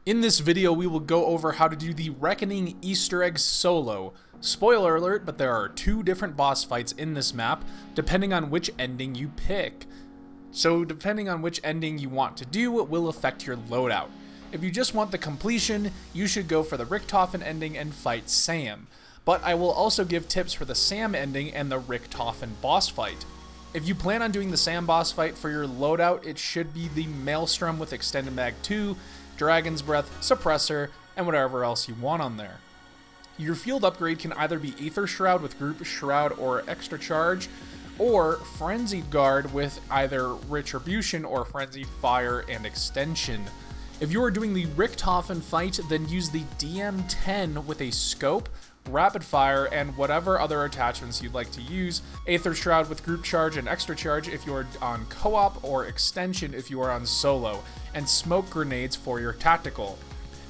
In this video, we will go over how to do the Reckoning Easter Egg solo. Spoiler alert, but there are two different boss fights in this map, depending on which ending you pick. So depending on which ending you want to do, it will affect your loadout. If you just want the completion, you should go for the Richtofen ending and fight S.A.M. But I will also give tips for the S.A.M ending and the Richtofen boss fight. If you plan on doing the S.A.M boss fight for your loadout, it should be the Maelstrom with Extended Mag 2, Dragon's Breath, Suppressor, and whatever else you want on there. Your field upgrade can either be Aether Shroud with Group Shroud or Extra Charge, or Frenzied Guard with either Retribution or Frenzied Fire and Extension. If you are doing the Richtofen fight, then use the DM10 with a Scope, Rapid Fire, and whatever other attachments you'd like to use. Aether Shroud with Group Charge and Extra Charge if you are on co-op, or Extension if you are on solo, and Smoke Grenades for your tactical.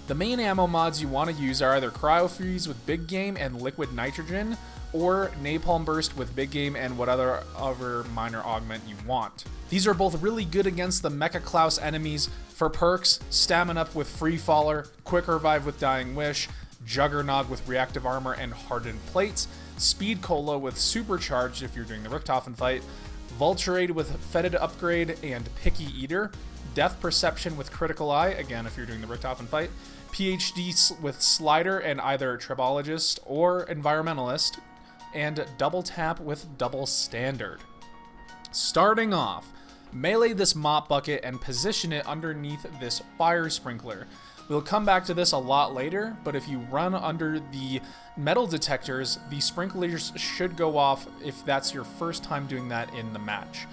The main ammo mods you want to use are either Cryo Freeze with Big Game and Liquid Nitrogen, or Napalm Burst with Big Game and whatever other minor augment you want. These are both really good against the Mecha Klaus enemies. For perks, Stamina Up with Free Faller, Quick Revive with Dying Wish, Juggernog with Reactive Armor and Hardened Plates, Speed Cola with Supercharged if you're doing the Richtofen fight, Vulturade with Fetid Upgrade and Picky Eater, Death Perception with Critical Eye, again if you're doing the Richtofen fight, PhD with Slider and either Tribologist or Environmentalist, and Double Tap with Double Standard. Starting off, melee this Mop Bucket and position it underneath this Fire Sprinkler. We'll come back to this a lot later, but if you run under the metal detectors, the sprinklers should go off if that's your first time doing that in the match.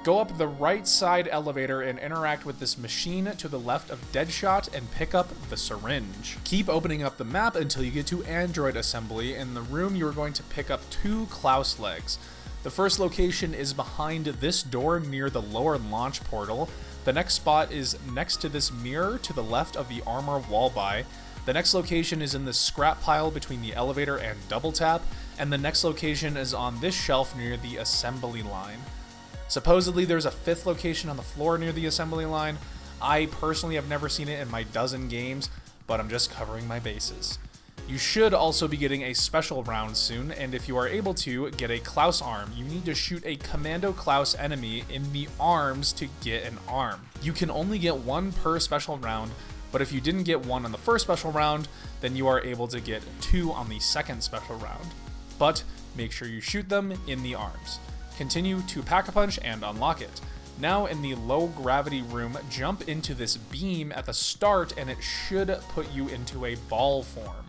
Go up the right side elevator and interact with this machine to the left of Deadshot and pick up the Syringe. Keep opening up the map until you get to Android Assembly. In the room, you are going to pick up two Klaus Legs. The first location is behind this door near the lower launch portal. The next spot is next to this mirror to the left of the armor wall by. The next location is in the scrap pile between the elevator and Double Tap, and the next location is on this shelf near the assembly line. Supposedly there's a fifth location on the floor near the assembly line. I personally have never seen it in my dozen games, but I'm just covering my bases. You should also be getting a special round soon, and if you are able to, get a Klaus Arm. You need to shoot a Commando Klaus enemy in the arms to get an arm. You can only get one per special round, but if you didn't get one on the first special round, then you are able to get two on the second special round. But make sure you shoot them in the arms. Continue to Pack-a-Punch and unlock it. Now in the low gravity room, jump into this beam at the start and it should put you into a ball form.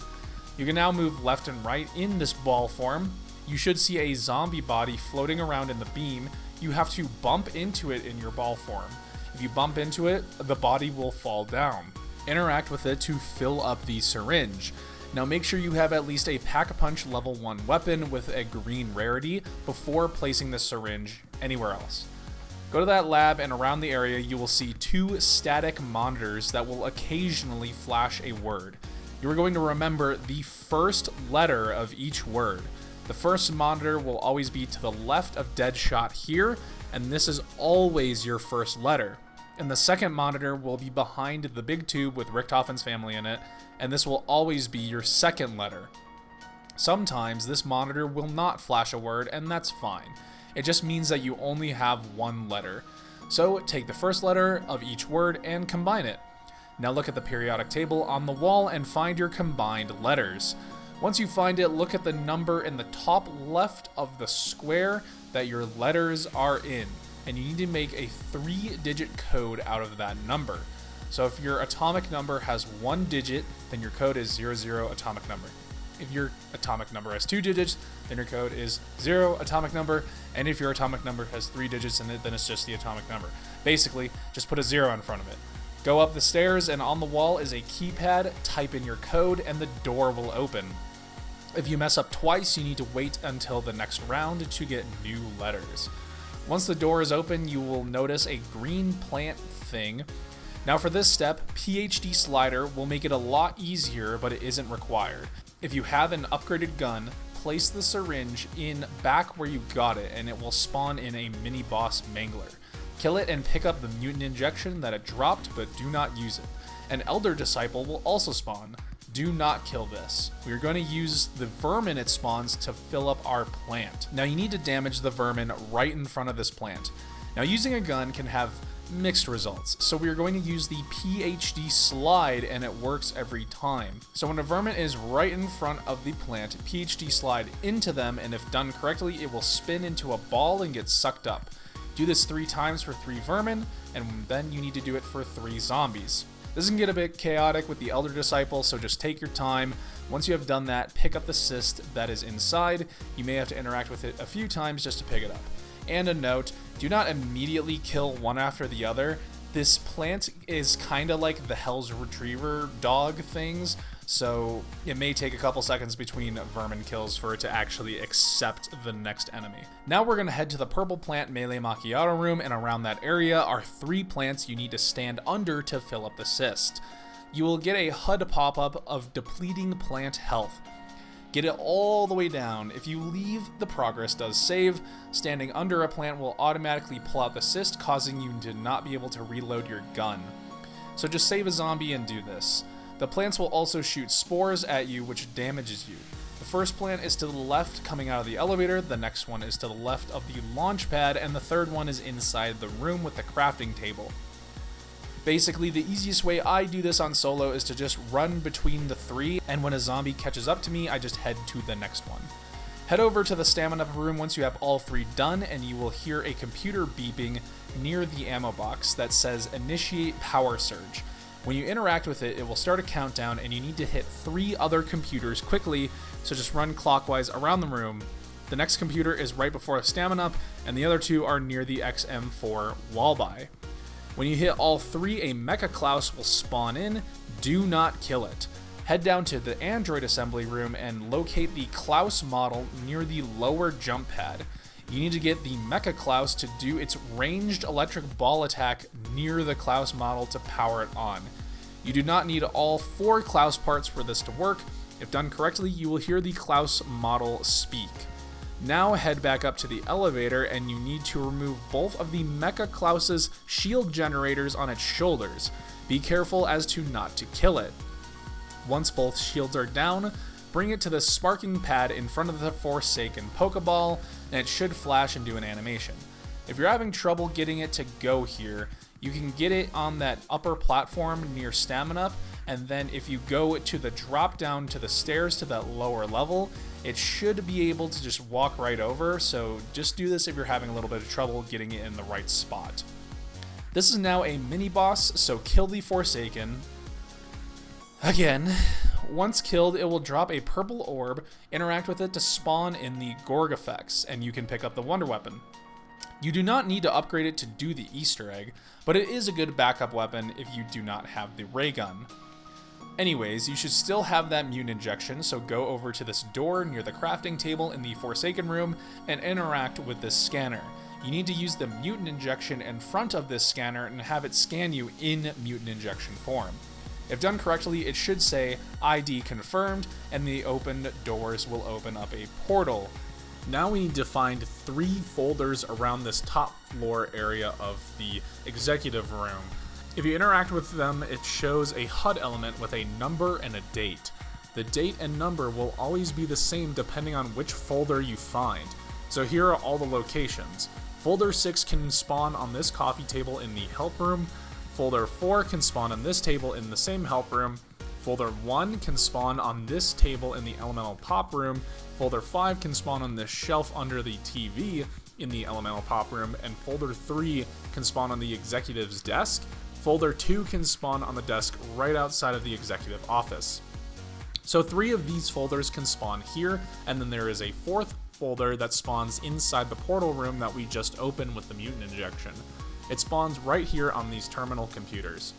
You can now move left and right in this ball form. You should see a zombie body floating around in the beam. You have to bump into it in your ball form. If you bump into it, the body will fall down. Interact with it to fill up the syringe. Now make sure you have at least a Pack-a-Punch level 1 weapon with a green rarity before placing the syringe anywhere else. Go to that lab and around the area you will see two static monitors that will occasionally flash a word. You are going to remember the first letter of each word. The first monitor will always be to the left of Deadshot here, and this is always your first letter. And the second monitor will be behind the big tube with Richtofen's family in it, and this will always be your second letter. Sometimes this monitor will not flash a word, and that's fine. It just means that you only have one letter. So take the first letter of each word and combine it. Now look at the periodic table on the wall and find your combined letters. Once you find it, look at the number in the top left of the square that your letters are in, and you need to make a 3-digit code out of that number. So if your atomic number has 1 digit, then your code is 00 atomic number. If your atomic number has 2 digits, then your code is 0 atomic number, and if your atomic number has 3 digits in it, then it's just the atomic number. Basically, just put a 0 in front of it. Go up the stairs, and on the wall is a keypad. Type in your code, and the door will open. If you mess up twice, you need to wait until the next round to get new letters. Once the door is open, you will notice a green plant thing. Now for this step, PhD Slider will make it a lot easier, but it isn't required. If you have an upgraded gun, place the syringe in back where you got it, and it will spawn in a mini boss Mangler. Kill it and pick up the mutant injection that it dropped, but do not use it. An Elder Disciple will also spawn. Do not kill this. We are going to use the Vermin it spawns to fill up our plant. Now you need to damage the Vermin right in front of this plant. Now using a gun can have mixed results, so we are going to use the PhD slide, and it works every time. So when a Vermin is right in front of the plant, PhD slide into them, and if done correctly, it will spin into a ball and get sucked up. Do this 3 times for 3 Vermin, and then you need to do it for 3 zombies. This can get a bit chaotic with the Elder Disciple, so just take your time. Once you have done that, pick up the cyst that is inside. You may have to interact with it a few times just to pick it up. And a note, do not immediately kill one after the other. This plant is kind of like the Hell's Retriever dog things, so it may take a couple seconds between Vermin kills for it to actually accept the next enemy. Now we're going to head to the purple plant melee macchiato room, and around that area are 3 plants you need to stand under to fill up the cyst. You will get a HUD pop-up of depleting plant health. Get it all the way down. If you leave, the progress does save. Standing under a plant will automatically pull out the cyst, causing you to not be able to reload your gun. So just save a zombie and do this. The plants will also shoot spores at you, which damages you. The first plant is to the left coming out of the elevator, the next one is to the left of the launch pad, and the third one is inside the room with the crafting table. Basically, the easiest way I do this on solo is to just run between the 3, and when a zombie catches up to me, I just head to the next one. Head over to the stamina room once you have all 3 done, and you will hear a computer beeping near the ammo box that says Initiate Power Surge. When you interact with it, it will start a countdown, and you need to hit 3 other computers quickly, so just run clockwise around the room. The next computer is right before a stamina up, and the other 2 are near the XM4 wall buy. When you hit all 3, a Mecha Klaus will spawn in. Do not kill it. Head down to the Android assembly room and locate the Klaus model near the lower jump pad. You need to get the Mecha Klaus to do its ranged electric ball attack near the Klaus model to power it on. You do not need all 4 Klaus parts for this to work. If done correctly, you will hear the Klaus model speak. Now head back up to the elevator, and you need to remove both of the Mecha Klaus's shield generators on its shoulders. Be careful as to not to kill it. Once both shields are down, bring it to the sparking pad in front of the Forsaken Pokeball, and it should flash and do an animation. If you're having trouble getting it to go here, you can get it on that upper platform near Stamina Up, and then if you go to the drop down to the stairs to that lower level, it should be able to just walk right over, so just do this if you're having a little bit of trouble getting it in the right spot. This is now a mini boss, so kill the Forsaken. Again, once killed, it will drop a purple orb, interact with it to spawn in the Gorg effects, and you can pick up the Wonder Weapon. You do not need to upgrade it to do the Easter egg, but it is a good backup weapon if you do not have the ray gun. Anyways, you should still have that mutant injection, so go over to this door near the crafting table in the Forsaken room and interact with this scanner. You need to use the mutant injection in front of this scanner and have it scan you in mutant injection form. If done correctly, it should say ID confirmed, and the opened doors will open up a portal. Now we need to find 3 folders around this top floor area of the executive room. If you interact with them, it shows a HUD element with a number and a date. The date and number will always be the same depending on which folder you find. So here are all the locations. Folder 6 can spawn on this coffee table in the help room. Folder 4 can spawn on this table in the same help room. Folder 1 can spawn on this table in the elemental pop room. Folder 5 can spawn on this shelf under the TV in the elemental pop room. And folder 3 can spawn on the executive's desk. Folder 2 can spawn on the desk right outside of the executive office. So 3 of these folders can spawn here, and then there is a 4th folder that spawns inside the portal room that we just opened with the mutant injection. It spawns right here on these terminal computers.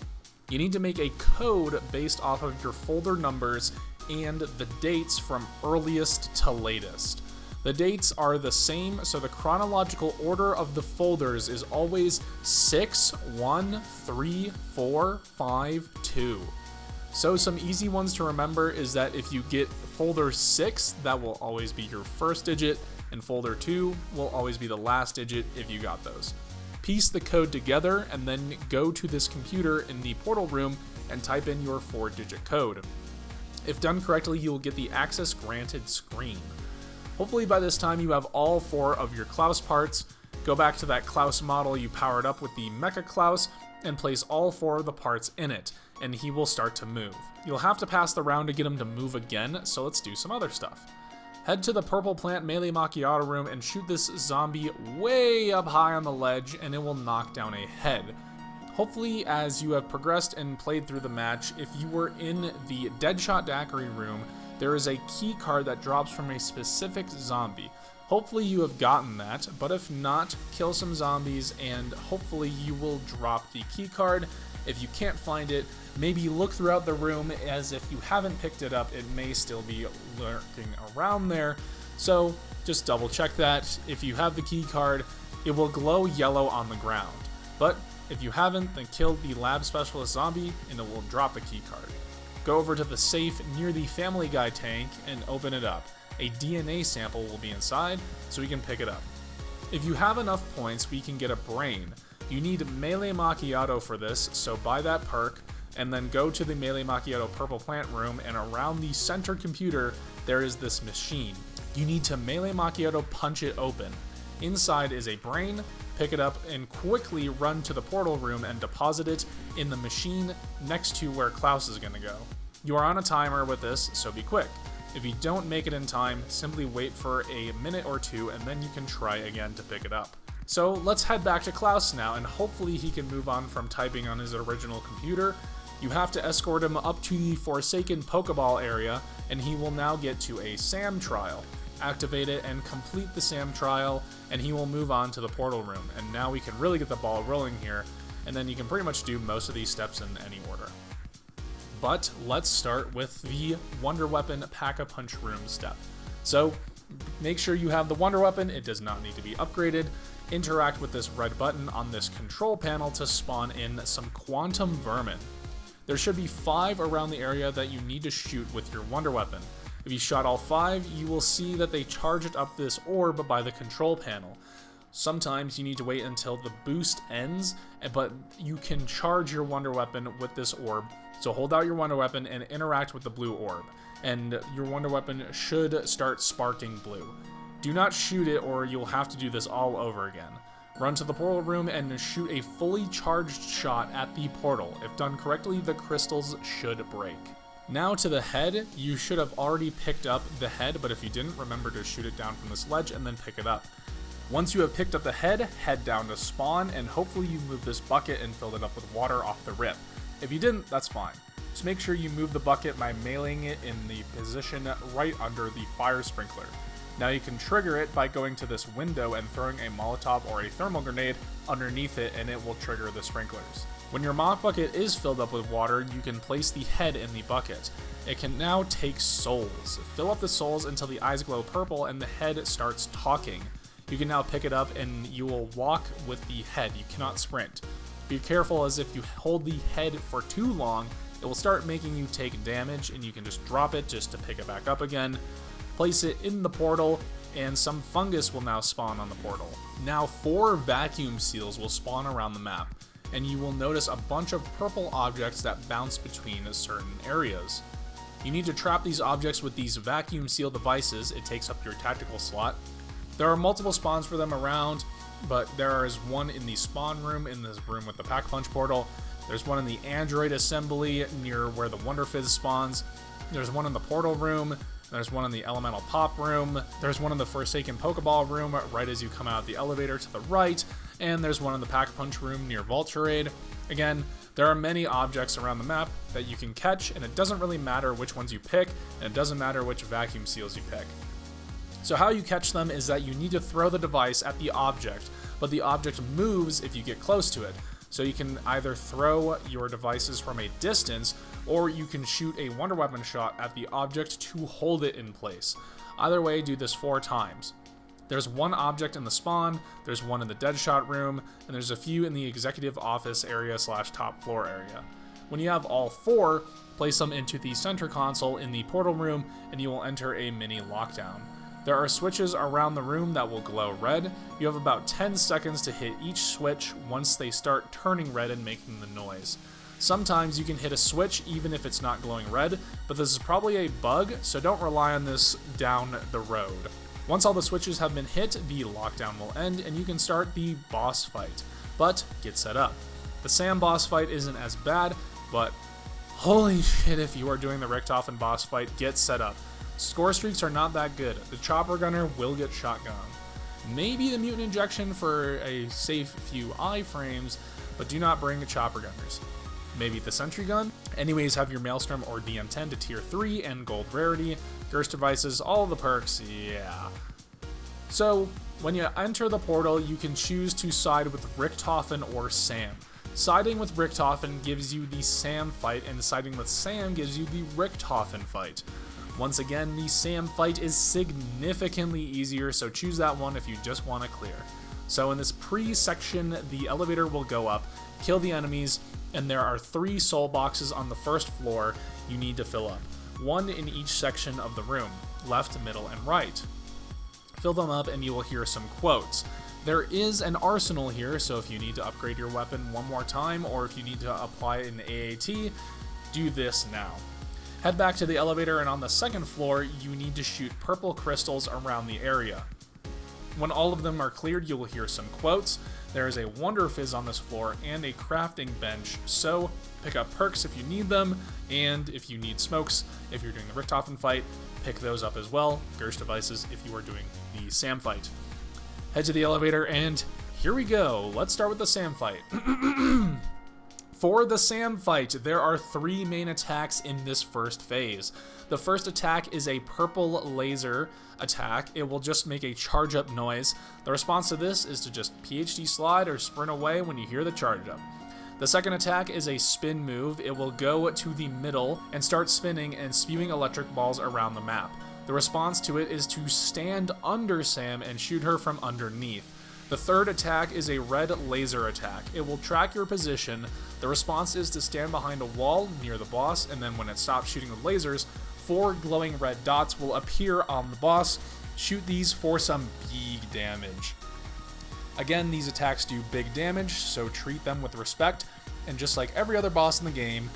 You need to make a code based off of your folder numbers and the dates from earliest to latest. The dates are the same, so the chronological order of the folders is always 6, 1, 3, 4, 5, 2. So some easy ones to remember is that if you get folder 6, that will always be your first digit, and folder 2 will always be the last digit if you got those. Piece the code together and then go to this computer in the portal room and type in your 4-digit code. If done correctly, you will get the access granted screen. Hopefully by this time you have all 4 of your Klaus parts. Go back to that Klaus model you powered up with the Mecha Klaus and place all 4 of the parts in it, and he will start to move. You'll have to pass the round to get him to move again, so let's do some other stuff. Head to the purple plant melee macchiato room and shoot this zombie way up high on the ledge, and it will knock down a head. Hopefully, as you have progressed and played through the match, if you were in the Deadshot Daiquiri room, there is a key card that drops from a specific zombie. Hopefully you have gotten that, but if not, kill some zombies and hopefully you will drop the key card. If you can't find it, maybe look throughout the room, as if you haven't picked it up, it may still be lurking around there. So just double check that. If you have the key card, it will glow yellow on the ground. But if you haven't, then kill the lab specialist zombie and it will drop the key card. Go over to the safe near the Family Guy tank and open it up. A DNA sample will be inside, so we can pick it up. If you have enough points, we can get a brain. You need Melee Macchiato for this, so buy that perk, and then go to the Melee Macchiato purple plant room, and around the center computer, there is this machine. You need to Melee Macchiato punch it open. Inside is a brain. Pick it up and quickly run to the portal room and deposit it in the machine next to where Klaus is going to go. You are on a timer with this, so be quick. If you don't make it in time, simply wait for a minute or 2 and then you can try again to pick it up. So let's head back to Klaus now, and hopefully he can move on from typing on his original computer. You have to escort him up to the Forsaken Pokeball area, and he will now get to a SAM Trial. Activate it and complete the SAM Trial, and he will move on to the portal room. And now we can really get the ball rolling here, and then you can pretty much do most of these steps in any order. But let's start with the Wonder Weapon Pack-a-Punch room step. So make sure you have the Wonder Weapon. It does not need to be upgraded. Interact with this red button on this control panel to spawn in some Quantum Vermin. There should be 5 around the area that you need to shoot with your Wonder Weapon. If you shot all 5, you will see that they charge it up this orb by the control panel. Sometimes you need to wait until the boost ends, but you can charge your Wonder Weapon with this orb. So hold out your Wonder Weapon and interact with the blue orb, and your Wonder Weapon should start sparking blue. Do not shoot it or you'll have to do this all over again. Run to the portal room and shoot a fully charged shot at the portal. If done correctly, the crystals should break. Now to the head. You should have already picked up the head, but if you didn't, remember to shoot it down from this ledge and then pick it up. Once you have picked up the head, head down to spawn, and hopefully you move this bucket and filled it up with water off the rip. If you didn't, that's fine. Just make sure you move the bucket by mailing it in the position right under the fire sprinkler. Now you can trigger it by going to this window and throwing a Molotov or a thermal grenade underneath it, and it will trigger the sprinklers. When your Mop Bucket is filled up with water, you can place the head in the bucket. It can now take souls. Fill up the souls until the eyes glow purple and the head starts talking. You can now pick it up and you will walk with the head. You cannot sprint. Be careful, as if you hold the head for too long, it will start making you take damage, and you can just drop it just to pick it back up again. Place it in the portal, and some fungus will now spawn on the portal. Now 4 vacuum seals will spawn around the map, and you will notice a bunch of purple objects that bounce between certain areas. You need to trap these objects with these vacuum seal devices. It takes up your tactical slot. There are multiple spawns for them around, but there is one in the spawn room, in this room with the Pack-a-Punch portal. There's one in the Android assembly near where the Wonder Fizz spawns. There's one in the portal room. There's one in the Elemental Pop room. There's one in the Forsaken Pokeball room right as you come out the elevator to the right. And there's one in the Pack-a-Punch room near Vulturade. Again, there are many objects around the map that you can catch, and it doesn't really matter which ones you pick, and it doesn't matter which vacuum seals you pick. So how you catch them is that you need to throw the device at the object, but the object moves if you get close to it. So you can either throw your devices from a distance, or you can shoot a Wonder Weapon shot at the object to hold it in place. Either way, do this 4 times. There's 1 object in the spawn, there's 1 in the Deadshot room, and there's a few in the executive office area / top floor area. When you have all 4, place them into the center console in the portal room, and you will enter a mini lockdown. There are switches around the room that will glow red. You have about 10 seconds to hit each switch once they start turning red and making the noise. Sometimes you can hit a switch even if it's not glowing red, but this is probably a bug, so don't rely on this down the road. Once all the switches have been hit, the lockdown will end and you can start the boss fight. But get set up. The SAM boss fight isn't as bad, but holy shit, if you are doing the Richtofen boss fight, get set up. Score streaks are not that good. The chopper gunner will get shotgun. Maybe the mutant injection for a safe few iframes, but do not bring the chopper gunners. Maybe the sentry gun. Anyways, have your Maelstrom or DM10 to tier 3 and gold rarity. Curse devices, all the perks, yeah. So, when you enter the portal, you can choose to side with Richtofen or SAM. Siding with Richtofen gives you the SAM fight, and siding with SAM gives you the Richtofen fight. Once again, the SAM fight is significantly easier, so choose that one if you just want to clear. So in this pre-section, the elevator will go up, kill the enemies, and there are 3 soul boxes on the first floor you need to fill up. 1 in each section of the room, left, middle, and right. Fill them up and you will hear some quotes. There is an arsenal here, so if you need to upgrade your weapon one more time, or if you need to apply an AAT, do this now. Head back to the elevator, and on the second floor, you need to shoot purple crystals around the area. When all of them are cleared, you will hear some quotes. There is a Wonder Fizz on this floor and a crafting bench, so pick up perks if you need them, and if you need smokes, if you're doing the Richtofen fight, pick those up as well. Curse devices if you are doing the SAM fight. Head to the elevator, and here we go. Let's start with the SAM fight. For the SAM fight, there are 3 main attacks in this first phase. The first attack is a purple laser attack. It will just make a charge up noise. The response to this is to just PhD slide or sprint away when you hear the charge up. The second attack is a spin move. It will go to the middle and start spinning and spewing electric balls around the map. The response to it is to stand under SAM and shoot her from underneath. The third attack is a red laser attack. It will track your position. The response is to stand behind a wall near the boss, and then when it stops shooting the lasers, 4 glowing red dots will appear on the boss. Shoot these for some big damage. Again, these attacks do big damage, so treat them with respect, and just like every other boss in the game,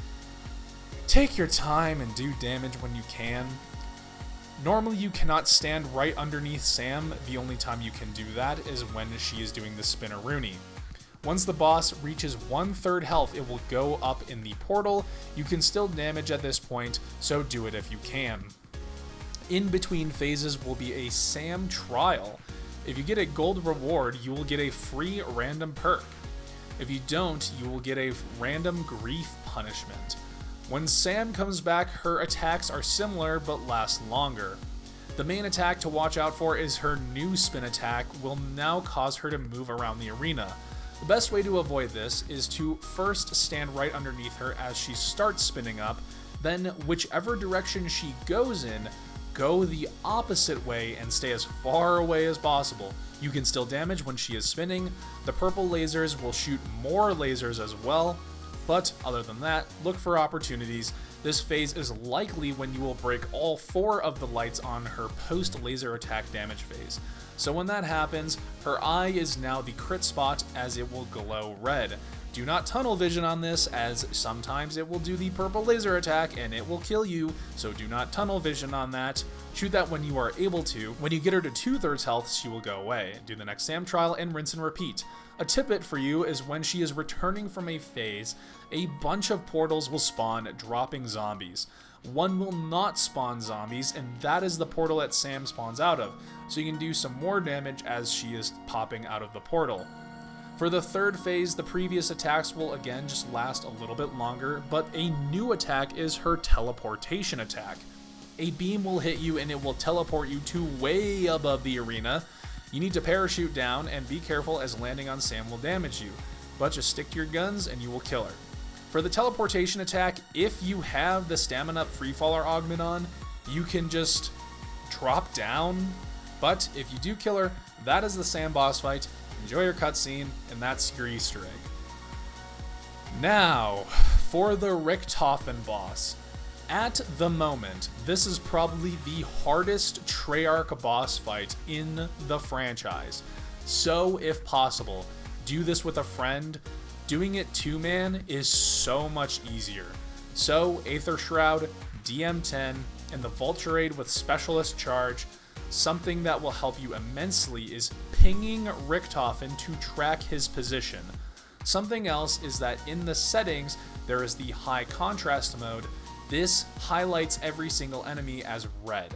take your time and do damage when you can. Normally you cannot stand right underneath SAM. The only time you can do that is when she is doing the spinneroonie. Once the boss reaches 1/3 health, it will go up in the portal. You can still damage at this point, so do it if you can. In between phases will be a SAM Trial. If you get a gold reward, you will get a free random perk. If you don't, you will get a random grief punishment. When SAM comes back, her attacks are similar but last longer. The main attack to watch out for is her new spin attack will now cause her to move around the arena. The best way to avoid this is to first stand right underneath her as she starts spinning up, then whichever direction she goes in, go the opposite way and stay as far away as possible. You can still damage when she is spinning. The purple lasers will shoot more lasers as well. But other than that, look for opportunities. This phase is likely when you will break all 4 of the lights on her post-laser attack damage phase. So when that happens, her eye is now the crit spot as it will glow red. Do not tunnel vision on this, as sometimes it will do the purple laser attack and it will kill you, so do not tunnel vision on that. Shoot that when you are able to. When you get her to 2/3 health, she will go away. Do the next SAM trial and rinse and repeat. A tidbit for you is when she is returning from a phase, a bunch of portals will spawn, dropping zombies. One will not spawn zombies, and that is the portal that SAM spawns out of, so you can do some more damage as she is popping out of the portal. For the third phase, the previous attacks will again just last a little bit longer, but a new attack is her teleportation attack. A beam will hit you and it will teleport you to way above the arena. You need to parachute down and be careful as landing on SAM will damage you, but just stick to your guns and you will kill her. For the teleportation attack, if you have the Stamina Freefaller augment on, you can just drop down, but if you do kill her, that is the SAM boss fight. Enjoy your cutscene, and that's your Easter egg. Now, for the Richtofen boss. At the moment, this is probably the hardest Treyarch boss fight in the franchise. So if possible, do this with a friend. Doing it two-man is so much easier. So Aether Shroud, DM10, and the Vulture with Specialist Charge. Something that will help you immensely is pinging Richtofen to track his position. Something else is that in the settings, there is the high contrast mode. This highlights every single enemy as red.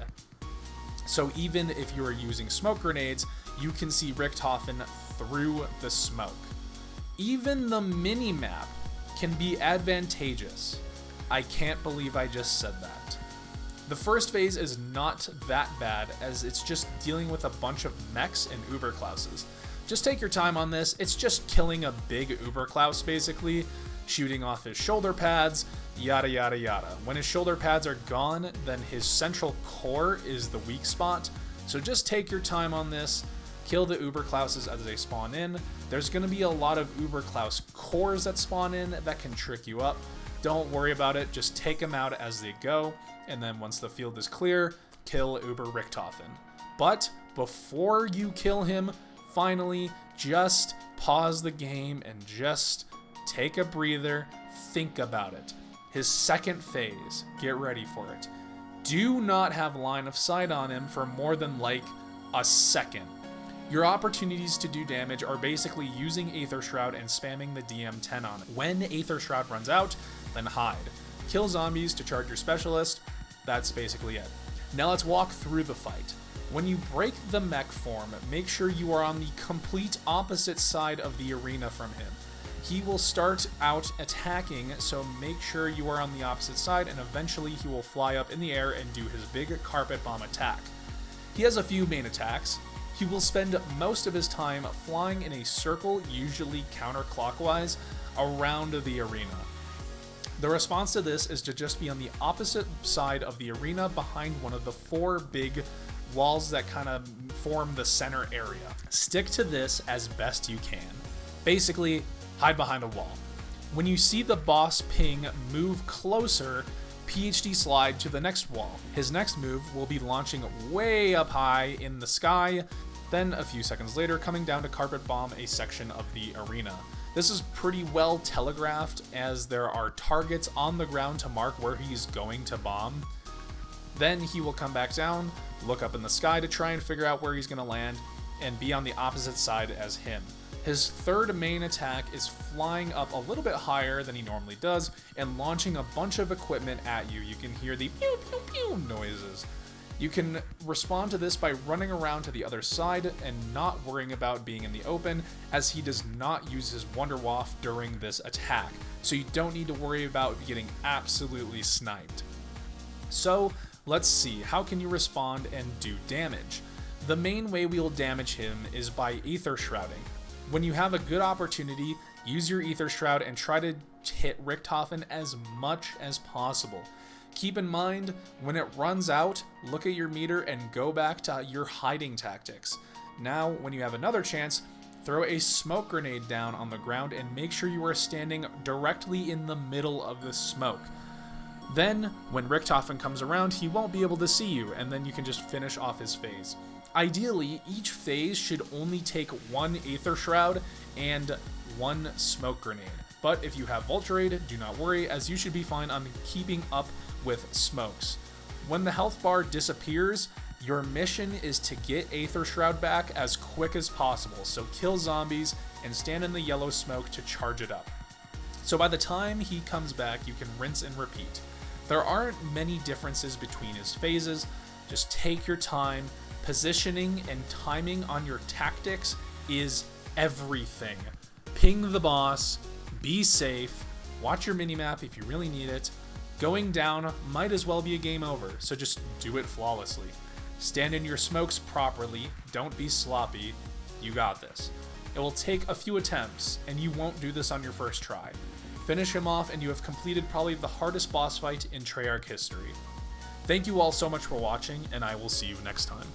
So even if you are using smoke grenades, you can see Richtofen through the smoke. Even the mini-map can be advantageous. I can't believe I just said that. The first phase is not that bad, as it's just dealing with a bunch of mechs and Uber Klauses. Just take your time on this. It's just killing a big Uber Klaus, basically, shooting off his shoulder pads, yada yada yada. When his shoulder pads are gone, then his central core is the weak spot. So just take your time on this. Kill the Uber Klauses as they spawn in. There's going to be a lot of Uber Klaus cores that spawn in that can trick you up. Don't worry about it. Just take them out as they go. And then once the field is clear, kill Uber Richtofen. But before you kill him, finally, just pause the game and just take a breather. Think about it. His second phase, get ready for it. Do not have line of sight on him for more than like a second. Your opportunities to do damage are basically using Aether Shroud and spamming the DM10 on it. When Aether Shroud runs out, then hide. Kill zombies to charge your specialist. That's basically it. Now let's walk through the fight. When you break the mech form, make sure you are on the complete opposite side of the arena from him. He will start out attacking, so make sure you are on the opposite side, and eventually he will fly up in the air and do his big carpet bomb attack. He has a few main attacks. He will spend most of his time flying in a circle, usually counterclockwise, around the arena. The response to this is to just be on the opposite side of the arena behind one of the 4 big walls that kind of form the center area. Stick to this as best you can. Basically, hide behind a wall. When you see the boss ping move closer, PhD slide to the next wall. His next move will be launching way up high in the sky, then a few seconds later coming down to carpet bomb a section of the arena. This is pretty well telegraphed, as there are targets on the ground to mark where he's going to bomb. Then he will come back down, look up in the sky to try and figure out where he's going to land, and be on the opposite side as him. His third main attack is flying up a little bit higher than he normally does and launching a bunch of equipment at you. You can hear the pew pew pew noises. You can respond to this by running around to the other side and not worrying about being in the open, as he does not use his Wonder Waff during this attack, so you don't need to worry about getting absolutely sniped. So let's see, how can you respond and do damage? The main way we will damage him is by Aether Shrouding. When you have a good opportunity, use your Aether Shroud and try to hit Richtofen as much as possible. Keep in mind, when it runs out, look at your meter and go back to your hiding tactics. Now, when you have another chance, throw a smoke grenade down on the ground and make sure you are standing directly in the middle of the smoke. Then, when Richtofen comes around, he won't be able to see you, and then you can just finish off his phase. Ideally, each phase should only take 1 Aether Shroud and 1 smoke grenade. But if you have Vulture, do not worry, as you should be fine on keeping up with smokes. When the health bar disappears, your mission is to get Aether Shroud back as quick as possible, so kill zombies and stand in the yellow smoke to charge it up. So by the time he comes back, you can rinse and repeat. There aren't many differences between his phases. Just take your time. Positioning and timing on your tactics is everything. Ping the boss, be safe, watch your minimap if you really need it. Going down might as well be a game over, so just do it flawlessly. Stand in your smokes properly, don't be sloppy, you got this. It will take a few attempts, and you won't do this on your first try. Finish him off and you have completed probably the hardest boss fight in Treyarch history. Thank you all so much for watching, and I will see you next time.